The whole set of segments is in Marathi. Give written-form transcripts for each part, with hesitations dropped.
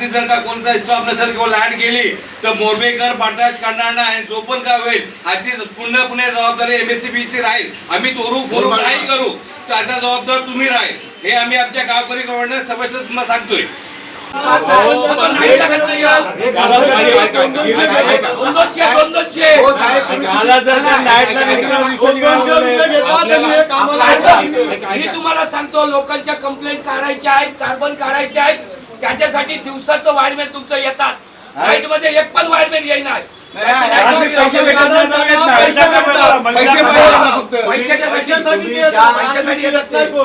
रात्री जर का कोणता स्टॉप नसेल किंवा लाईट गेली तर मोरबेकर बर्दाश्त करणार नाही आणि जो पण काय होईल ह्याची पूर्णपणे जबाबदारी MSCB ची राहील. आम्ही तोरू फोरू काही करू त्याचा जबाबदार तुम्ही राहील हे आम्ही आमच्या गावकरी गव्हर्नर सभेत तुम्हाला सांगतोय. मी तुम्हाला सांगतो लोकांच्या कंप्लेंट काढायच्या आहेत, कार्बन काढायचे आहेत, त्याच्यासाठी दिवसाचं वायरमॅन तुमचं येतात. नाईट मध्ये एक पण वायरमॅन येणार.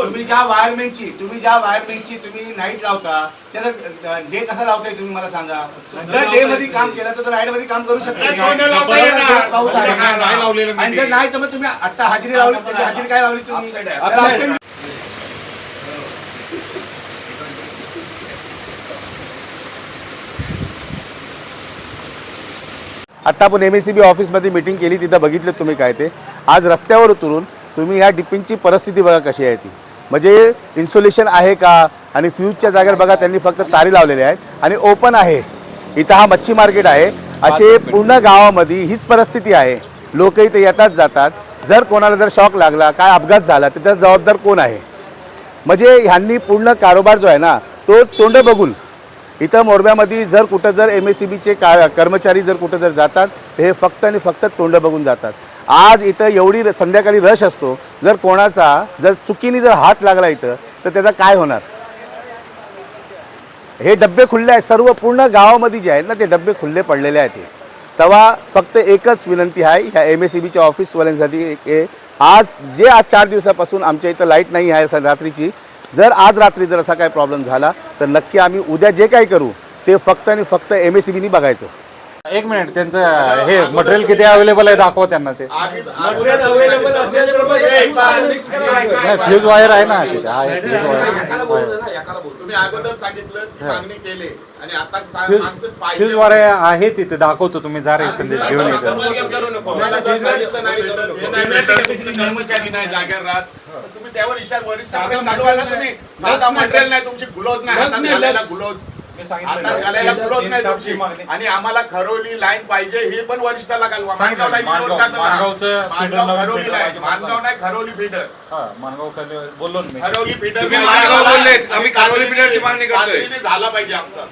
तुम्ही ज्या वायरमॅनची तुम्ही नाईट लावता त्याला डे कसा लावताय तुम्ही मला सांगा. जर डे मध्ये काम केलं तर नाईट मध्ये काम करू शकता. पाऊस आहे आणि जर नाही तर मग तुम्ही आता हजेरी लावली हजेरी काय लावली तुम्ही. आता आपण MSCB ऑफिसमध्ये मीटिंग केली तिथं बघितलं तुम्ही काय ते. आज रस्त्यावर उतरून तुम्ही ह्या डिपिंगची परिस्थिती बघा कशी आहे ती. म्हणजे इन्सुलेशन आहे का आणि फ्यूजच्या जागेवर बघा त्यांनी फक्त तारी लावलेल्या आहेत आणि ओपन आहे. इथं हा मच्छी मार्केट आहे. असे पूर्ण गावामध्ये हीच परिस्थिती आहे. लोक इथे येतात जातात. जर कोणाला जर शॉक लागला काय अपघात झाला तर त्याचा जबाबदार कोण आहे. म्हणजे ह्यांनी पूर्ण कारोबार जो आहे ना तो तोंड बघून इथं मोरब्यामध्ये जर कुठं जर MSCBचे कर्मचारी जर कुठं जर जातात हे फक्त आणि फक्त तोंड बघून जातात. आज इथं एवढी संध्याकाळी रश असतो. जर कोणाचा जर चुकीने जर हात लागला इथं तर त्याचा काय होणार. हे डब्बे खुल्ले आहेत सर्व पूर्ण गावामध्ये जे आहेत ना ते डब्बे खुल्ले पडलेले आहेत. तेव्हा फक्त एकच विनंती आहे ह्या MSCBच्या ऑफिसवाल्यांसाठी आज 4 दिवसापासून आमच्या इथं लाईट नाही आहे रात्रीची. जर आज रात्री जर असा काही प्रॉब्लेम झाला तर नक्की आम्ही उद्या जे काही करू ते फक्त आणि फक्त MSCBनी बघायचं. एक मिनिट त्यांचं हे मटेरियल किती अवेलेबल आहे दाखवा त्यांना. ते फ्यूज वायर आहे ना तिथे. फ्यूज वायर आहे तिथे दाखवतो. तुम्ही जा रे संदेश घेऊन येतो. कर्मचारी नाही जागेवर राहत तुम्ही त्यावर विचार वरिष्ठ तुम्ही साधा मटेरियल नाही तुमची ग्लोव्ज नाही हातात घालायला ग्लोव्ज हातात घालायला ग्लोव्ज नाही तुमची आणि आम्हाला खरोली लाईन पाहिजे हे पण वरिष्ठाला घालवा. मानगाव नाही खरोली फीडर. बोललो खरोली फीडर आम्ही खरोली फीडरची मागणी करतोय. झाला पाहिजे आमचा.